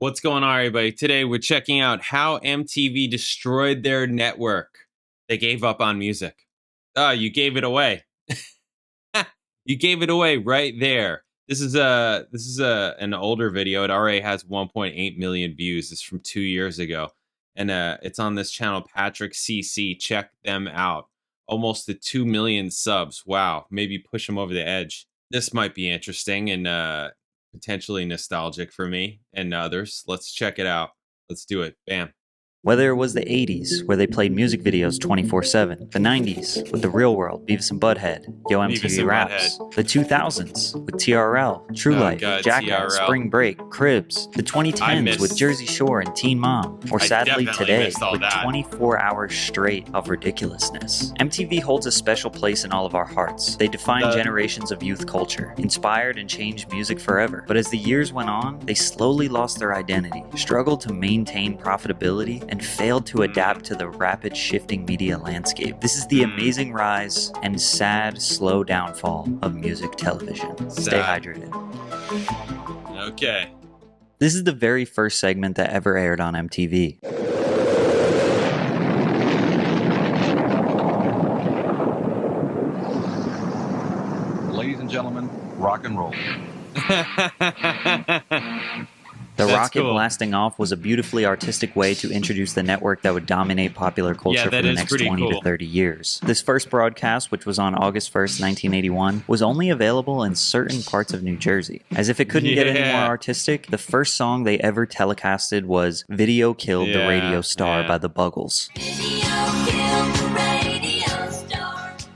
What's going on, everybody? Today we're checking out how MTV destroyed their network. They gave up on music. Oh, you gave it away. You gave it away right there. This is an older video. It already has 1.8 million views. It's from 2 years ago, and it's on this channel, Patrick CC. Check them out. Almost to 2 million subs. Wow, maybe push them over the edge. This might be interesting and potentially nostalgic for me and others. Let's check it out. Let's do it. Bam. Whether it was the 80s, where they played music videos 24/7, the 90s, with The Real World, Beavis and Butthead, Yo MTV Raps, the 2000s, with TRL, True Life, Jackass, TRL. Spring Break, Cribs, the 2010s with Jersey Shore and Teen Mom, or sadly today, with 24 hours straight of ridiculousness. MTV holds a special place in all of our hearts. They defined generations of youth culture, inspired and changed music forever. But as the years went on, they slowly lost their identity, struggled to maintain profitability, and failed to adapt to the rapid shifting media landscape. This is the amazing rise and sad, slow downfall of music television. Stay hydrated. Okay. This is the very first segment that ever aired on MTV. Ladies and gentlemen, rock and roll. The rocket blasting off was a beautifully artistic way to introduce the network that would dominate popular culture for the next 20 to 30 years. This first broadcast, which was on August 1st, 1981, was only available in certain parts of New Jersey. As if it couldn't get any more artistic, the first song they ever telecasted was Video Killed the Radio Star by the Buggles.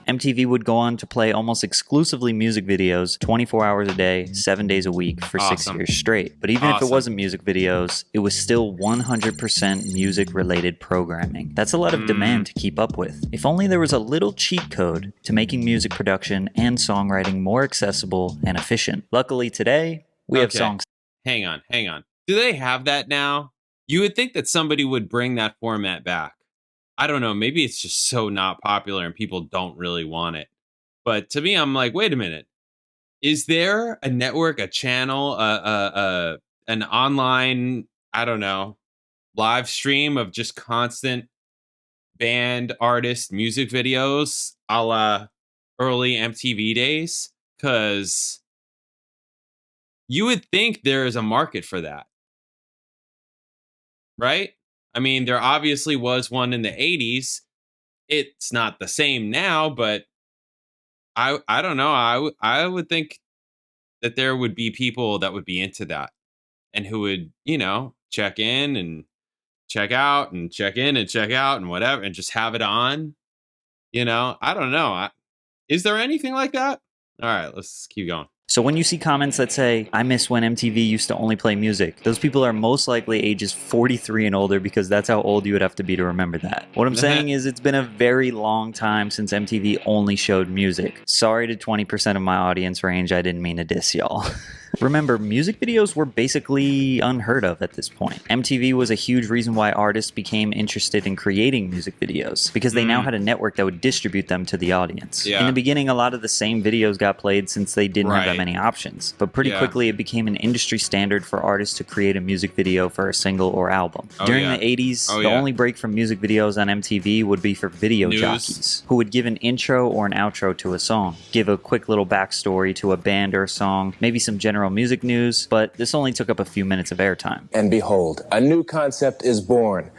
MTV would go on to play almost exclusively music videos 24 hours a day, 7 days a week for 6 years straight. But even if it wasn't music videos, it was still 100% music-related programming. That's a lot of demand to keep up with. If only there was a little cheat code to making music production and songwriting more accessible and efficient. Luckily today, we have songs. Hang on. Do they have that now? You would think that somebody would bring that format back. I don't know, maybe it's just so not popular and people don't really want it. But to me, I'm like, wait a minute. Is there a network, a channel, an online, I don't know, live stream of just constant band, artist, music videos a la early MTV days? Because you would think there is a market for that. Right? I mean, there obviously was one in the 80s. It's not the same now, but I don't know. I would think that there would be people that would be into that and who would, check in and check out and check in and check out and whatever and just have it on. I don't know. Is there anything like that? All right, let's keep going. So when you see comments that say, I miss when MTV used to only play music, those people are most likely ages 43 and older because that's how old you would have to be to remember that. What I'm saying is it's been a very long time since MTV only showed music. Sorry to 20% of my audience range, I didn't mean to diss y'all. Remember, music videos were basically unheard of at this point. MTV was a huge reason why artists became interested in creating music videos, because they now had a network that would distribute them to the audience. In the beginning, a lot of the same videos got played since they didn't have that many options, but pretty quickly it became an industry standard for artists to create a music video for a single or album. During the 80s, the only break from music videos on MTV would be for video jockeys, who would give an intro or an outro to a song, give a quick little backstory to a band or a song, maybe some general music news, but this only took up a few minutes of airtime. And behold, a new concept is born.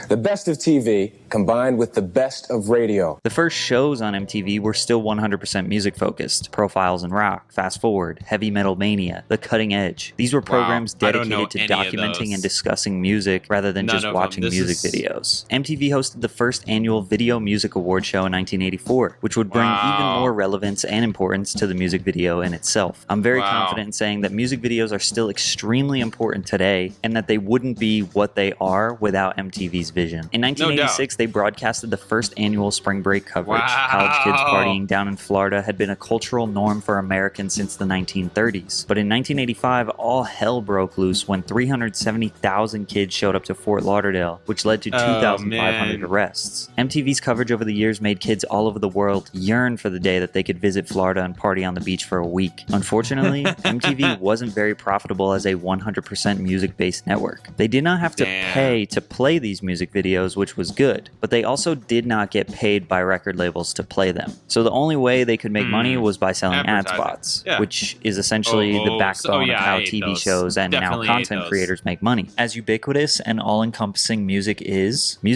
The best of TV combined with the best of radio. The first shows on MTV were still 100% music focused. Profiles in Rock, Fast Forward, Heavy Metal Mania, The Cutting Edge. These were programs dedicated to documenting and discussing music rather than just watching music videos. MTV hosted the first annual Video Music Award show in 1984, which would bring even more relevance and importance to the music video in itself. I'm very confident in saying that music videos are still extremely important today and that they wouldn't be what they are without MTV's vision. In 1986, they broadcasted the first annual spring break coverage. College kids partying down in Florida had been a cultural norm for Americans since the 1930s. But in 1985, all hell broke loose when 370,000 kids showed up to Fort Lauderdale, which led to 2,500 arrests. MTV's coverage over the years made kids all over the world yearn for the day that they could visit Florida and party on the beach for a week. Unfortunately, MTV MTV wasn't very profitable as a 100% music-based network. They did not have to pay to play these music videos, which was good, but they also did not get paid by record labels to play them. So the only way they could make money was by selling ad spots, which is essentially the backbone of how TV shows and now content creators make money. As ubiquitous and all-encompassing music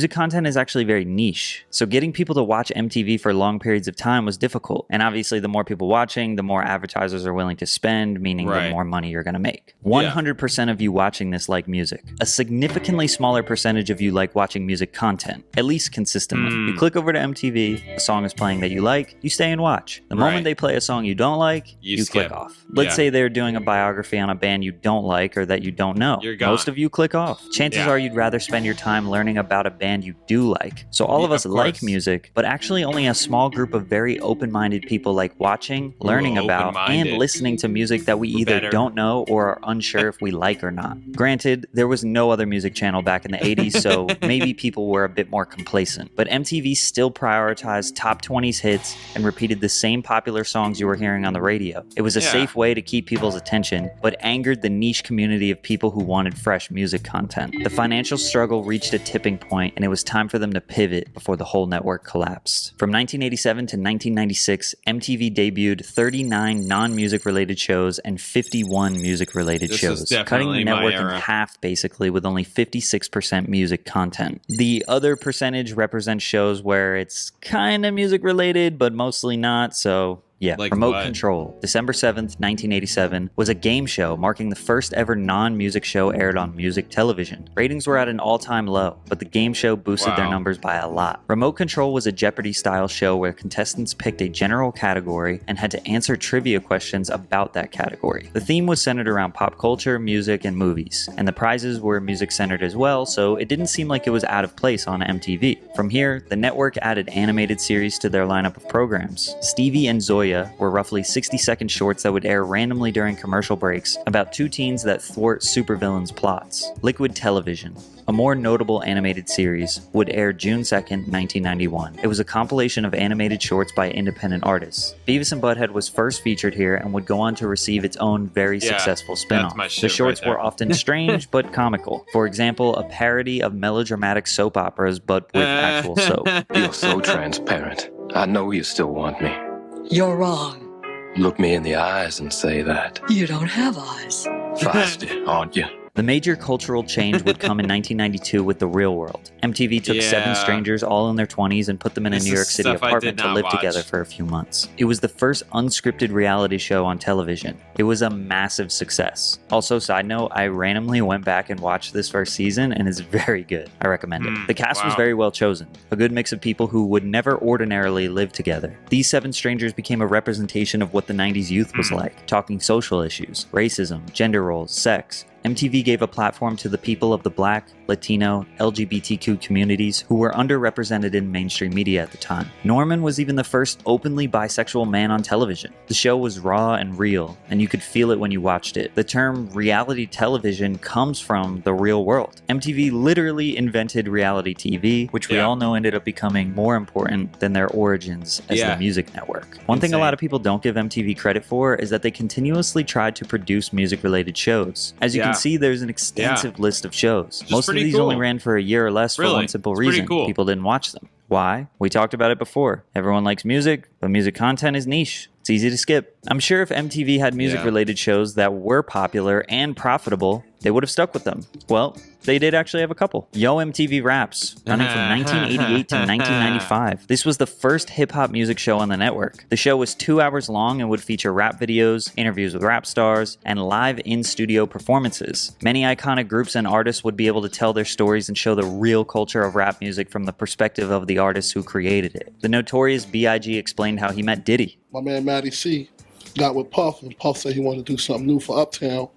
content is actually very niche. So getting people to watch MTV for long periods of time was difficult. And obviously the more people watching, the more advertisers are willing to spend, meaning the more money you're going to make. 100% of you watching this like music. A significantly smaller percentage of you like watching music content, at least consistently. You click over to MTV, a song is playing that you like, you stay and watch. The moment they play a song you don't like, you click off. Let's say they're doing a biography on a band you don't like or that you don't know. Most of you click off. Chances are you'd rather spend your time learning about a band you do like. So all of us like music, but actually only a small group of very open-minded people like watching, learning about, and listening to music that we either don't know or are unsure if we like or not. Granted, there was no other music channel back in the 80s, so maybe people were a bit more complacent. But MTV still prioritized top 20s hits and repeated the same popular songs you were hearing on the radio. It was a safe way to keep people's attention, but angered the niche community of people who wanted fresh music content. The financial struggle reached a tipping point, and it was time for them to pivot before the whole network collapsed. From 1987 to 1996, MTV debuted 39 non-music related shows and 51 music related shows, cutting the network in half basically with only 56% music content. The other percentage represents shows where it's kind of music related, but mostly not, so yeah, like Remote what? Control, December 7th, 1987, was a game show marking the first ever non-music show aired on music television. Ratings were at an all-time low, but the game show boosted their numbers by a lot. Remote Control was a Jeopardy-style show where contestants picked a general category and had to answer trivia questions about that category. The theme was centered around pop culture, music, and movies, and the prizes were music-centered as well, so it didn't seem like it was out of place on MTV. From here, the network added animated series to their lineup of programs. Stevie and Zoya were roughly 60-second shorts that would air randomly during commercial breaks about two teens that thwart supervillains' plots. Liquid Television, a more notable animated series, would air June 2nd, 1991. It was a compilation of animated shorts by independent artists. Beavis and Butthead was first featured here and would go on to receive its own very successful spin-off. The shorts were often strange but comical. For example, a parody of melodramatic soap operas but with actual soap. You're so transparent. I know you still want me. You're wrong. Look me in the eyes and say that. You don't have eyes. Feisty, aren't you? The major cultural change would come in 1992 with The Real World. MTV took 7 strangers all in their 20s and put them in a New York City apartment to live together for a few months. It was the first unscripted reality show on television. It was a massive success. Also, side note, I randomly went back and watched this first season and it's very good. I recommend it. The cast was very well chosen. A good mix of people who would never ordinarily live together. These 7 strangers became a representation of what the 90s youth was like, talking social issues, racism, gender roles, sex. MTV gave a platform to the people of the Black, Latino, LGBTQ communities who were underrepresented in mainstream media at the time. Norman was even the first openly bisexual man on television. The show was raw and real, and you could feel it when you watched it. The term reality television comes from the real world. MTV literally invented reality TV, which we all know ended up becoming more important than their origins as the music network. One thing a lot of people don't give MTV credit for is that they continuously tried to produce music-related shows. As you can see, there's an extensive list of shows. Most of these only ran for a year or less for one simple reason. People didn't watch them. Why? We talked about it before. Everyone likes music, but music content is niche. It's easy to skip. I'm sure if MTV had music-related shows that were popular and profitable, they would have stuck with them. Well, they did actually have a couple. Yo MTV Raps, running from 1988 to 1995. This was the first hip-hop music show on the network. The show was 2 hours long and would feature rap videos, interviews with rap stars, and live in-studio performances. Many iconic groups and artists would be able to tell their stories and show the real culture of rap music from the perspective of the artists who created it. The notorious B.I.G. explained how he met Diddy. My man Matty C got with Puff, and Puff said he wanted to do something new for Uptown.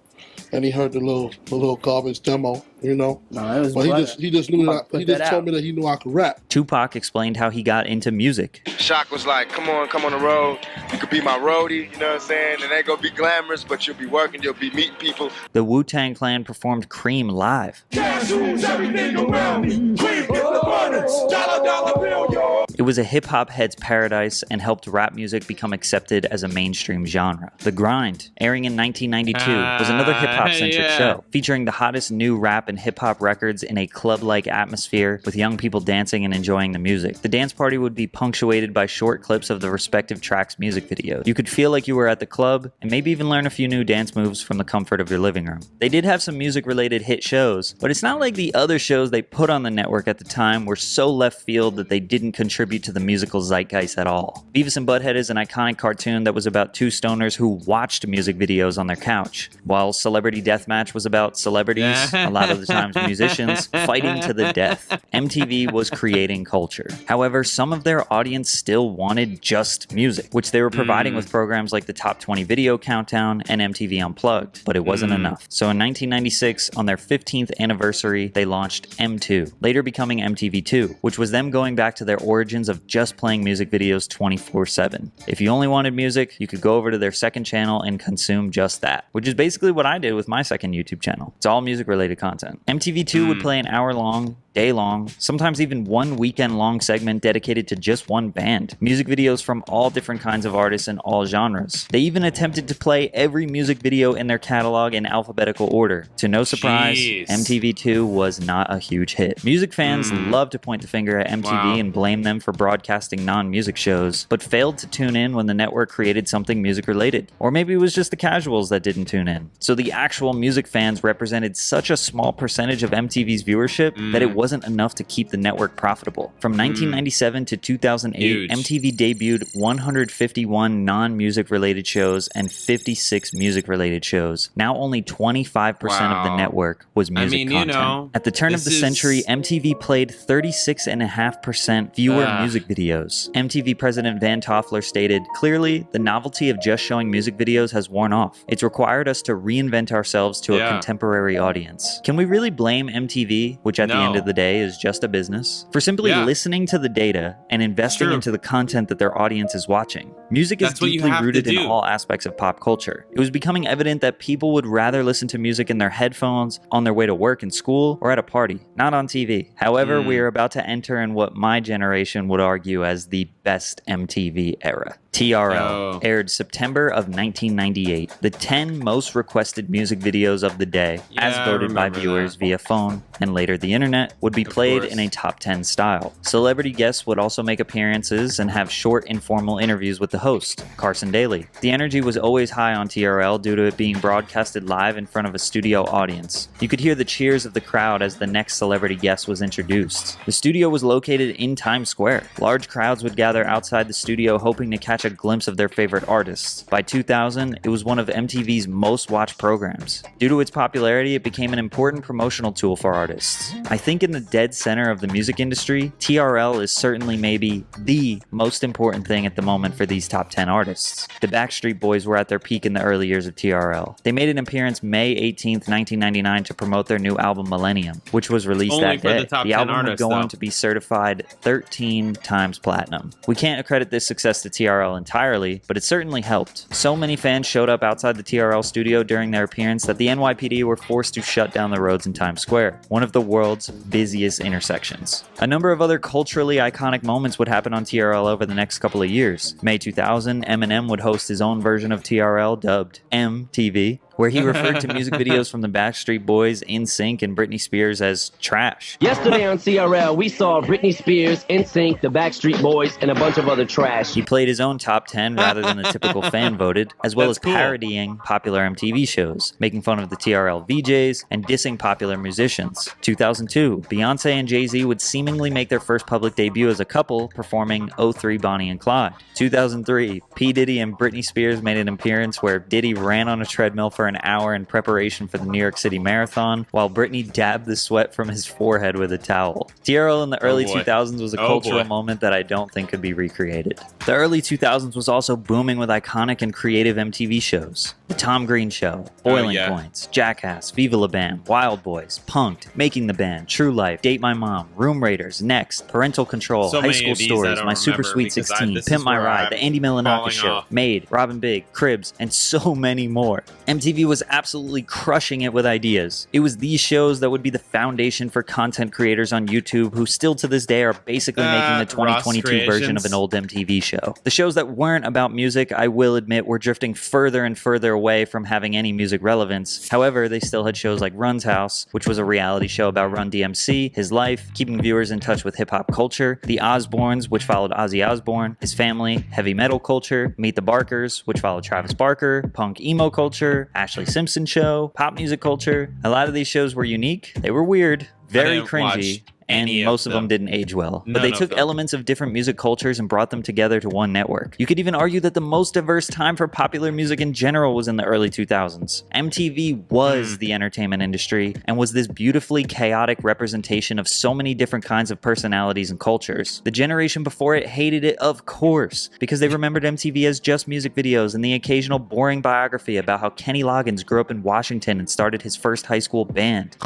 And he heard the little garbage demo, you know. No, it was. But he just knew that. He just told me that he knew I could rap. Tupac explained how he got into music. Shock was like, "Come on the road. You could be my roadie, you know what I'm saying? It ain't gonna be glamorous, but you'll be working. You'll be meeting people." The Wu-Tang Clan performed Cream live. Cash rules everything around me. Cream get the burners. Dollar bill, yo. It was a hip-hop head's paradise and helped rap music become accepted as a mainstream genre. The Grind, airing in 1992, was another hip-hop-centric show, featuring the hottest new rap and hip-hop records in a club-like atmosphere with young people dancing and enjoying the music. The dance party would be punctuated by short clips of the respective tracks' music videos. You could feel like you were at the club and maybe even learn a few new dance moves from the comfort of your living room. They did have some music-related hit shows, but it's not like the other shows they put on the network at the time were so left field that they didn't contribute to the musical zeitgeist at all. Beavis and Butthead is an iconic cartoon that was about two stoners who watched music videos on their couch, while Celebrity Deathmatch was about celebrities, a lot of the times musicians, fighting to the death. MTV was creating culture. However, some of their audience still wanted just music, which they were providing with programs like the Top 20 Video Countdown and MTV Unplugged, but it wasn't enough. So in 1996, on their 15th anniversary, they launched M2, later becoming MTV2, which was them going back to their origins of just playing music videos 24/7. If you only wanted music, you could go over to their second channel and consume just that, which is basically what I did with my second YouTube channel. It's all music related content. MTV2 would play an hour-long, day-long, sometimes even one weekend-long segment dedicated to just one band. Music videos from all different kinds of artists and all genres. They even attempted to play every music video in their catalog in alphabetical order. To no surprise, MTV2 was not a huge hit. Music fans love to point the finger at MTV and blame them for broadcasting non-music shows, but failed to tune in when the network created something music-related. Or maybe it was just the casuals that didn't tune in. So the actual music fans represented such a small percentage of MTV's viewership that it wasn't enough to keep the network profitable. From 1997 to 2008, MTV debuted 151 non-music related shows and 56 music related shows. Now only 25% of the network was music content. You know, at the turn of the century, MTV played 36.5% fewer music videos. MTV president Van Toffler stated, "Clearly, the novelty of just showing music videos has worn off. It's required us to reinvent ourselves to a contemporary audience." Can we really blame MTV, which at the end of the day is just a business, for simply listening to the data and investing into the content that their audience is watching? Music is deeply rooted in all aspects of pop culture. It was becoming evident that people would rather listen to music in their headphones, on their way to work and school, or at a party, not on TV. However, we are about to enter in what my generation would argue as the best MTV era. TRL aired September of 1998. The 10 most requested music videos of the day, as voted by viewers via phone and later the internet, would be played in a top 10 style. Celebrity guests would also make appearances and have short, informal interviews with the host, Carson Daly. The energy was always high on TRL due to it being broadcasted live in front of a studio audience. You could hear the cheers of the crowd as the next celebrity guest was introduced. The studio was located in Times Square. Large crowds would gather outside the studio hoping to catch a glimpse of their favorite artists. By 2000, it was one of MTV's most watched programs. Due to its popularity, it became an important promotional tool for artists. I think in the dead center of the music industry, TRL is certainly maybe the most important thing at the moment for these top 10 artists. The Backstreet Boys were at their peak in the early years of TRL. They made an appearance May 18th, 1999 to promote their new album Millennium, which was released that day. The album would go on to be certified 13 times platinum. We can't accredit this success to TRL entirely, but it certainly helped. So many fans showed up outside the TRL studio during their appearance that the NYPD were forced to shut down the roads in Times Square, one of the world's busiest intersections. A number of other culturally iconic moments would happen on TRL over the next couple of years. May 2000, Eminem would host his own version of TRL dubbed MTV, where he referred to music videos from the Backstreet Boys, NSYNC, and Britney Spears as trash. Yesterday on TRL, we saw Britney Spears, NSYNC, the Backstreet Boys, and a bunch of other trash. He played his own top 10 rather than the typical fan voted, as well as parodying popular MTV shows, making fun of the TRL VJs, and dissing popular musicians. 2002, Beyonce and Jay-Z would seemingly make their first public debut as a couple, performing '03 Bonnie and Clyde. 2003, P. Diddy and Britney Spears made an appearance where Diddy ran on a treadmill for an hour in preparation for the New York City Marathon, while Britney dabbed the sweat from his forehead with a towel. TRL in the early 2000s was a cultural moment that I don't think could be recreated. The early 2000s was also booming with iconic and creative MTV shows. The Tom Green Show, Boiling Points, Jackass, Viva La Bam, Wild Boys, Punk'd, Making the Band, True Life, Date My Mom, Room Raiders, Next, Parental Control, High School Stories, My Super Sweet 16, Pimp My Ride, The Andy Milonakis Show, Made, Robin Big, Cribs, and so many more. MTV MTV was absolutely crushing it with ideas. It was these shows that would be the foundation for content creators on YouTube who still to this day are basically making the 2022 version of an old MTV show. The shows that weren't about music, I will admit, were drifting further and further away from having any music relevance. However, they still had shows like Run's House, which was a reality show about Run DMC, his life, keeping viewers in touch with hip-hop culture, The Osbournes, which followed Ozzy Osbourne, his family, heavy metal culture, Meet the Barkers, which followed Travis Barker, punk emo culture, Ashley Simpson Show, pop music culture. A lot of these shows were unique, they were weird, very cringy, and most of them didn't age well. But they took elements of different music cultures and brought them together to one network. You could even argue that the most diverse time for popular music in general was in the early 2000s. MTV was the entertainment industry and was this beautifully chaotic representation of so many different kinds of personalities and cultures. The generation before it hated it, of course, because they remembered MTV as just music videos and the occasional boring biography about how Kenny Loggins grew up in Washington and started his first high school band.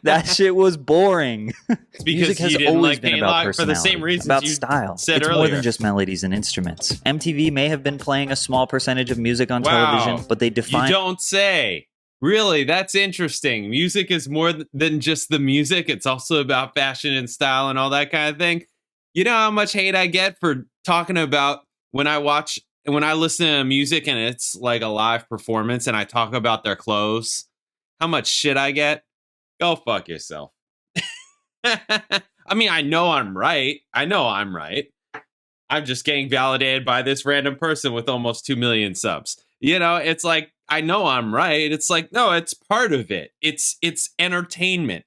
That shit was boring. Music has always been about personality, for the same reasons about style. It's more than just melodies and instruments. MTV may have been playing a small percentage of music on television, but they define... You don't say. Really, that's interesting. Music is more than just the music. It's also about fashion and style and all that kind of thing. You know how much hate I get for talking about when I listen to music and it's like a live performance and I talk about their clothes? How much shit I get? Go fuck yourself. I mean, I know I'm right. I'm just getting validated by this random person with almost 2 million subs. You know, it's like, I know I'm right. It's like, no, it's part of it. It's entertainment.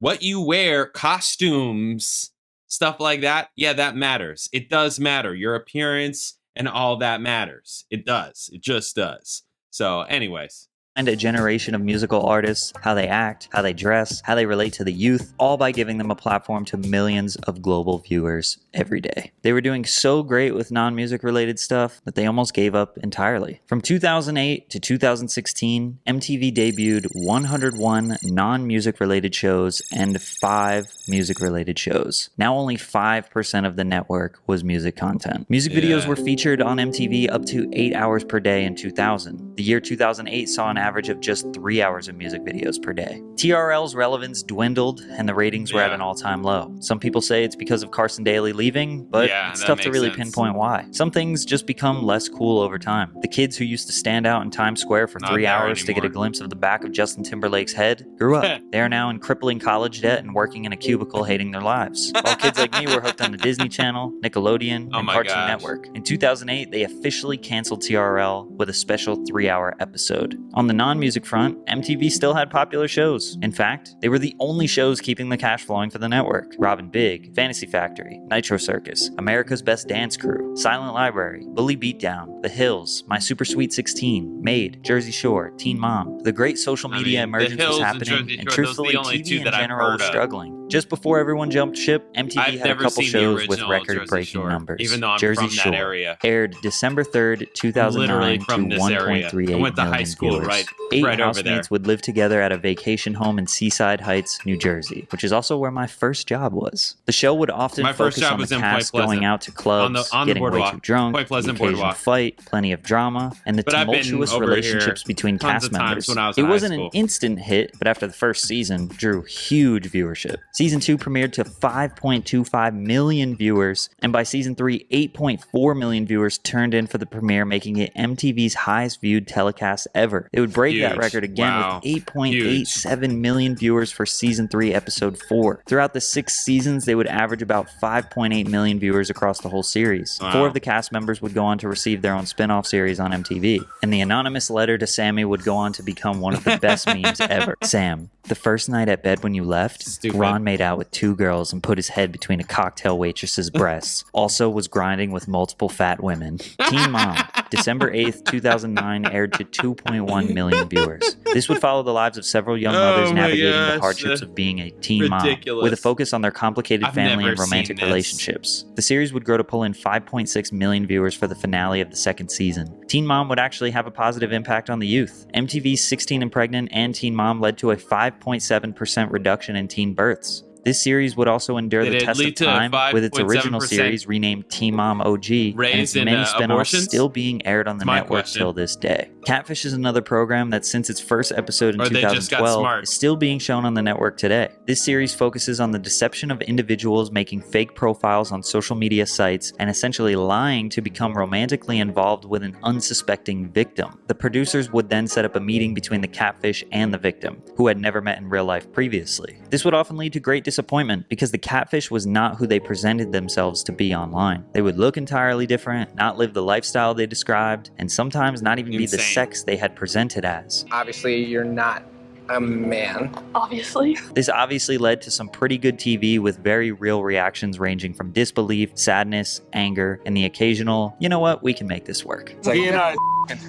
What you wear, costumes, stuff like that. Yeah, that matters. It does matter. Your appearance and all that matters. It does. It just does. So anyways. And a generation of musical artists, how they act, how they dress, how they relate to the youth, all by giving them a platform to millions of global viewers every day. They were doing so great with non-music related stuff that they almost gave up entirely. From 2008 to 2016, MTV debuted 101 non-music related shows and 5 music related shows. Now only 5% of the network was music content. Music videos were featured on MTV up to 8 hours per day in 2000. The year 2008 saw an average of just 3 hours of music videos per day. TRL's relevance dwindled and the ratings were at an all-time low. Some people say it's because of Carson Daly leaving, but it's tough to really pinpoint why. Some things just become less cool over time. The kids who used to stand out in Times Square for 3 hours to get a glimpse of the back of Justin Timberlake's head grew up. They are now in crippling college debt and working in a cubicle hating their lives. While kids like me were hooked on the Disney Channel, Nickelodeon, and Cartoon Network. In 2008, they officially canceled TRL with a special 3-hour episode. On the non-music front, MTV still had popular shows. In fact, they were the only shows keeping the cash flowing for the network. Robin Big, Fantasy Factory, Nitro Circus, America's Best Dance Crew, Silent Library, Bully Beatdown, The Hills, My Super Sweet 16, Made, Jersey Shore, Teen Mom. The great social media emergence was happening, and truthfully, TV in general was struggling. Just before everyone jumped ship, MTV had a couple shows with record-breaking numbers. Even though I'm Jersey from Shore that area. Aired December 3rd, 2009 to 1.38 million viewers. 8 housemates would live together at a vacation home in Seaside Heights, New Jersey, which is also where my first job was. The show would often focus on the cast going out to clubs, getting way too drunk, the occasional fight, plenty of drama, and the tumultuous relationships between cast members. It wasn't an instant hit, but after the first season, drew huge viewership. Season 2 premiered to 5.25 million viewers, and by Season 3, 8.4 million viewers turned in for the premiere, making it MTV's highest viewed telecast ever. It would break that record again with 8.87 million viewers for Season 3, Episode 4. Throughout the 6 seasons, they would average about 5.8 million viewers across the whole series. 4 of the cast members would go on to receive their own spin-off series on MTV, and the anonymous letter to Sammy would go on to become one of the best memes ever. Sam, the first night at bed when you left, Ron made out with 2 girls and put his head between a cocktail waitress's breasts. Also was grinding with multiple fat women. Teen Mom, December 8th, 2009, aired to 2.1 million viewers. This would follow the lives of several young mothers navigating the hardships of being a teen mom, with a focus on their complicated family and romantic relationships. The series would grow to pull in 5.6 million viewers for the finale of the 2nd season. Teen Mom would actually have a positive impact on the youth. MTV's 16 and Pregnant and Teen Mom led to a 5.7% reduction in teen births. This series would also endure Did the it test lead of to a time with its original 5.7% series renamed Teen Mom OG, and raise its in, many spinoffs abortions? still being aired on the my network question. till this day. Catfish is another program that since its first episode in Or they just got 2012 smart. is still being shown on the network today. This series focuses on the deception of individuals making fake profiles on social media sites and essentially lying to become romantically involved with an unsuspecting victim. The producers would then set up a meeting between the catfish and the victim, who had never met in real life previously. This would often lead to great disappointment because the catfish was not who they presented themselves to be online. They would look entirely different, not live the lifestyle they described, and sometimes not even be the Insane. sex they had presented as. Obviously, you're not a man. Obviously. This obviously led to some pretty good TV with very real reactions ranging from disbelief, sadness, anger, and the occasional, you know what, we can make this work. It's like, Excuse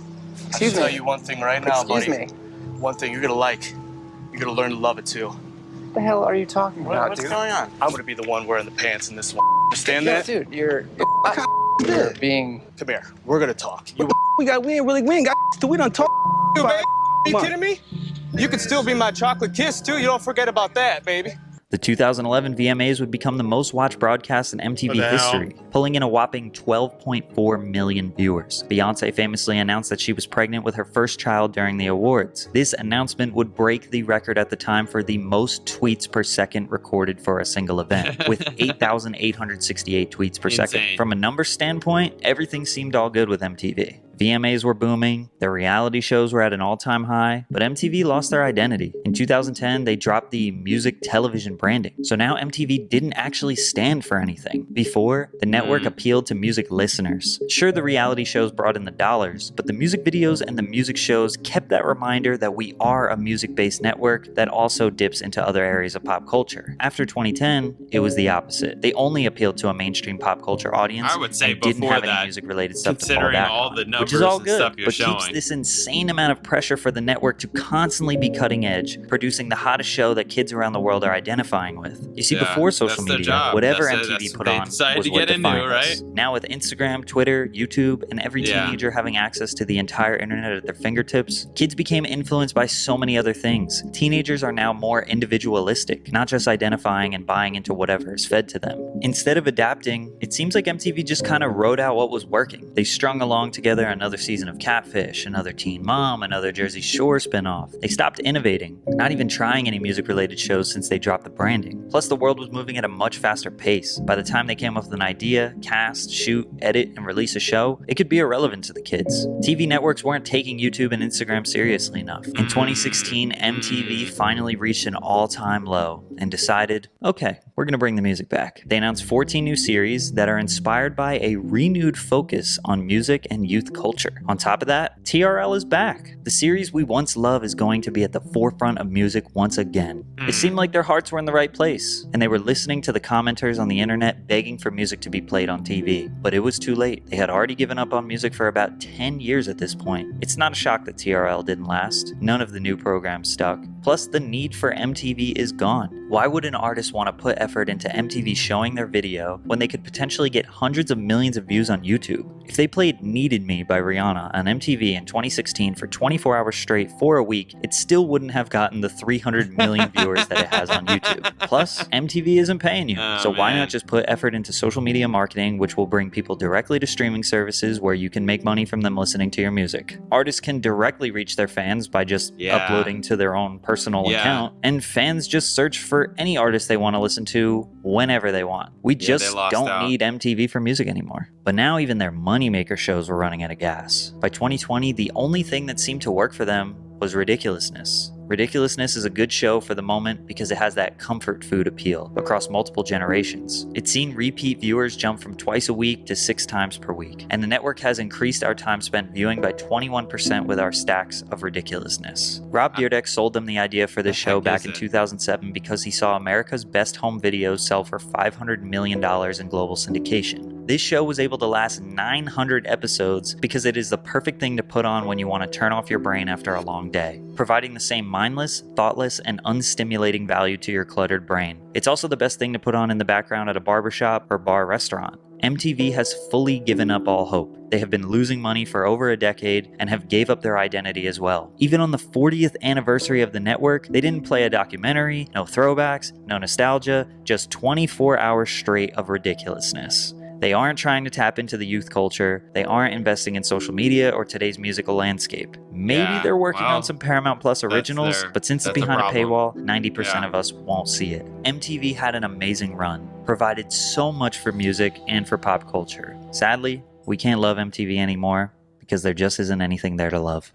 Excuse me. me. Tell you one thing right now, Excuse buddy. me. One thing you're gonna like. You're gonna learn to love it too. What the hell are you talking about, What's dude? going on? I'm gonna be the one wearing the pants in this one. Understand Yeah, that? dude, you're being. Come here. We're gonna talk. You We ain't got. We don't talk. you, baby? You kidding me? You could still be my chocolate kiss too. You don't forget about that, baby. The 2011 VMAs would become the most watched broadcast in MTV What the hell? history, pulling in a whopping 12.4 million viewers. Beyoncé famously announced that she was pregnant with her first child during the awards. This announcement would break the record at the time for the most tweets per second recorded for a single event, with 8,868 tweets per second. Insane. From a number standpoint, everything seemed all good with MTV. VMAs were booming, their reality shows were at an all-time high, but MTV lost their identity. In 2010, they dropped the music television branding, so now MTV didn't actually stand for anything. Before, the network appealed to music listeners. Sure, the reality shows brought in the dollars, but the music videos and the music shows kept that reminder that we are a music-based network that also dips into other areas of pop culture. After 2010, it was the opposite. They only appealed to a mainstream pop culture audience I would say and didn't before have any that, music-related stuff to fall considering back all on, the which is numbers all and good, stuff you're but keeps showing. this insane amount of pressure for the network to constantly be cutting edge, producing the hottest show that kids around the world are identifying with. You see, Yeah, before social that's their media, job. whatever That's it. MTV That's put what they on decided was to what get into, defined us. right? Now with Instagram, Twitter, YouTube, and every Yeah. teenager having access to the entire internet at their fingertips, kids became influenced by so many other things. Teenagers are now more individualistic, not just identifying and buying into whatever is fed to them. Instead of adapting, it seems like MTV just kind of wrote out what was working. They strung along together another season of Catfish, another Teen Mom, another Jersey Shore spinoff. They stopped innovating, not even trying any music-related shows since they dropped the branding. Plus, the world was moving at a much faster pace. By the time they came up with an idea, cast, shoot, edit, and release a show, it could be irrelevant to the kids. TV networks weren't taking YouTube and Instagram seriously enough. In 2016, MTV finally reached an all-time low and decided, okay, we're gonna bring the music back. They announced 14 new series that are inspired by a renewed focus on music and youth culture. On top of that, TRL is back. The series we once loved is going to be at the forefront of music once again. It seemed like their hearts were in the right place, and they were listening to the commenters on the internet begging for music to be played on TV. But it was too late. They had already given up on music for about 10 years at this point. It's not a shock that TRL didn't last. None of the new programs stuck. Plus, the need for MTV is gone. Why would an artist want to put effort into MTV showing their video when they could potentially get hundreds of millions of views on YouTube? If they played Needed Me by Rihanna on MTV in 2016 for 24 hours straight for a week, it still wouldn't have gotten the 300 million viewers that it has on YouTube. Plus, MTV isn't paying you, so why not just put effort into social media marketing, which will bring people directly to streaming services where you can make money from them listening to your music. Artists can directly reach their fans by just uploading to their own personal account, and fans just search for any artist they want to listen to whenever they want. We just don't need MTV for music anymore. But now even their moneymaker shows were running out of gas. By 2020, the only thing that seemed to work for them was Ridiculousness. Ridiculousness is a good show for the moment because it has that comfort food appeal across multiple generations. It's seen repeat viewers jump from twice a week to 6 times per week, and the network has increased our time spent viewing by 21% with our stacks of Ridiculousness. Rob Dyrdek sold them the idea for this show back in 2007 because he saw America's Best Home Videos sell for $500 million in global syndication. This show was able to last 900 episodes because it is the perfect thing to put on when you want to turn off your brain after a long day, providing the same mindless, thoughtless, and unstimulating value to your cluttered brain. It's also the best thing to put on in the background at a barbershop or bar restaurant. MTV has fully given up all hope. They have been losing money for over a decade and have gave up their identity as well. Even on the 40th anniversary of the network, they didn't play a documentary, no throwbacks, no nostalgia, just 24 hours straight of ridiculousness. They aren't trying to tap into the youth culture. They aren't investing in social media or today's musical landscape. Maybe they're working on some Paramount Plus originals, but since it's behind a paywall, 90% of us won't see it. MTV had an amazing run, provided so much for music and for pop culture. Sadly, we can't love MTV anymore because there just isn't anything there to love.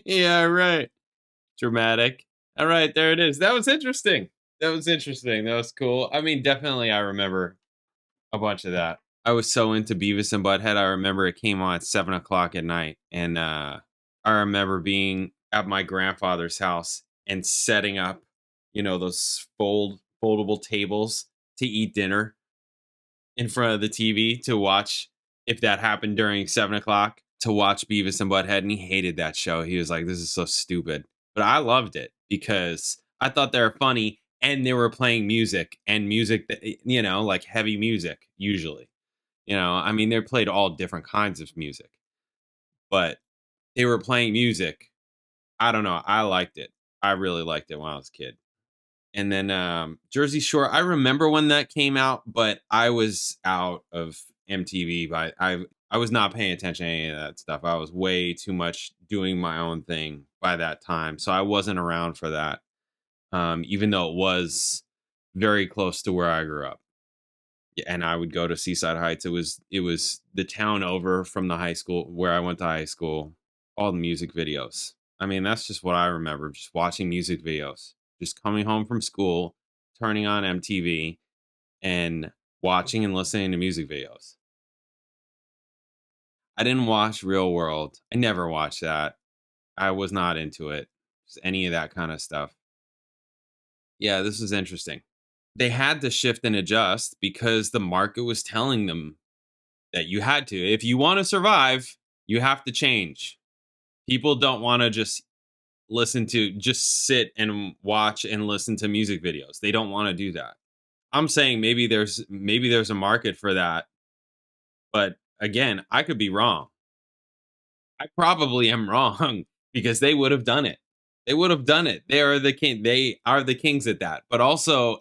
Yeah, right. Dramatic. All right, there it is. That was interesting. That was cool. I mean, definitely I remember a bunch of that. I was so into Beavis and Butthead. I remember it came on at 7 o'clock at night. And I remember being at my grandfather's house and setting up, those foldable tables to eat dinner in front of the TV to watch, if that happened during 7 o'clock, to watch Beavis and Butthead. And he hated that show. He was like, this is so stupid. But I loved it because I thought they were funny. And they were playing music that, like heavy music, usually. I mean, they played all different kinds of music. But they were playing music. I don't know. I liked it. I really liked it when I was a kid. And then Jersey Shore, I remember when that came out, but I was out of MTV. I was not paying attention to any of that stuff. I was way too much doing my own thing by that time. So I wasn't around for that. Even though it was very close to where I grew up. And I would go to Seaside Heights. It was the town over from the high school where I went to high school. All the music videos. I mean, that's just what I remember. Just watching music videos. Just coming home from school, turning on MTV, and watching and listening to music videos. I didn't watch Real World. I never watched that. I was not into it. Just any of that kind of stuff. Yeah, this is interesting. They had to shift and adjust because the market was telling them that you had to. If you want to survive, you have to change. People don't want to just sit and watch and listen to music videos. They don't want to do that. I'm saying maybe there's a market for that. But again, I could be wrong. I probably am wrong because they would have done it. They would have done it. They are the kings at that. But also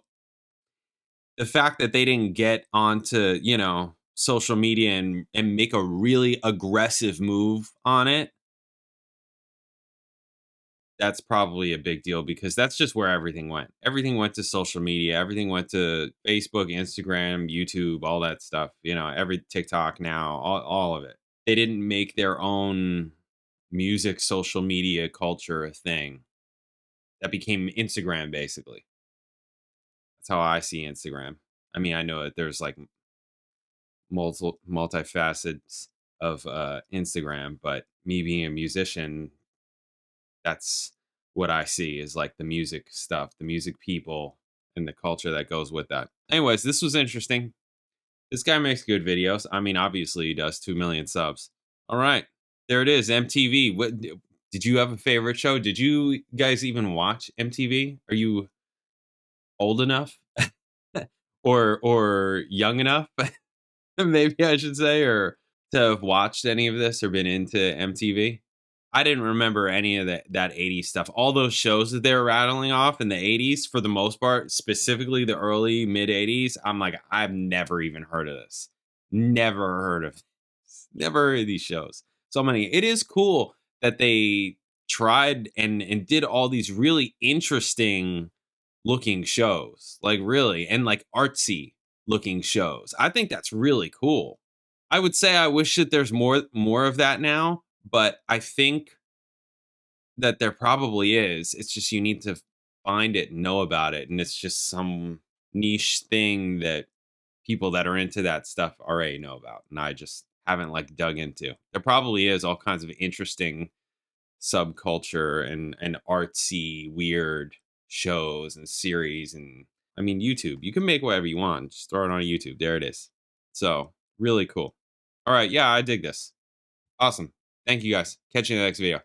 the fact that they didn't get onto, social media and make a really aggressive move on it. That's probably a big deal because that's just where everything went. Everything went to social media. Everything went to Facebook, Instagram, YouTube, all that stuff. Every TikTok now, all of it. They didn't make their own music social media culture a thing. That became Instagram, basically. That's how I see Instagram. I mean, I know that there's like multifacets of Instagram, but me being a musician, that's what I see is like the music stuff, the music people, and the culture that goes with that. Anyways, this was interesting. This guy makes good videos. I mean, obviously he does. 2 million subs. All right. There it is. MTV. What did you have a favorite show? Did you guys even watch MTV? Are you old enough or young enough? Maybe I should say, or to have watched any of this or been into MTV. I didn't remember any of that 80s stuff. All those shows that they were rattling off in the 80s, for the most part, specifically the early mid 80s, I'm like, I've never even heard of this. Never heard of these shows. So many. It is cool that they tried and did all these really interesting looking shows, like really, and like artsy looking shows. I think that's really cool. I would say I wish that there's more of that now, but I think that there probably is. It's just you need to find it and know about it, and it's just some niche thing that people that are into that stuff already know about, and I just haven't like dug into. There probably is all kinds of interesting subculture and artsy weird shows and series, and I mean YouTube, you can make whatever you want, just throw it on YouTube. There it is. So really cool. All right, yeah, I dig this. Awesome. Thank you guys. Catch you in the next video.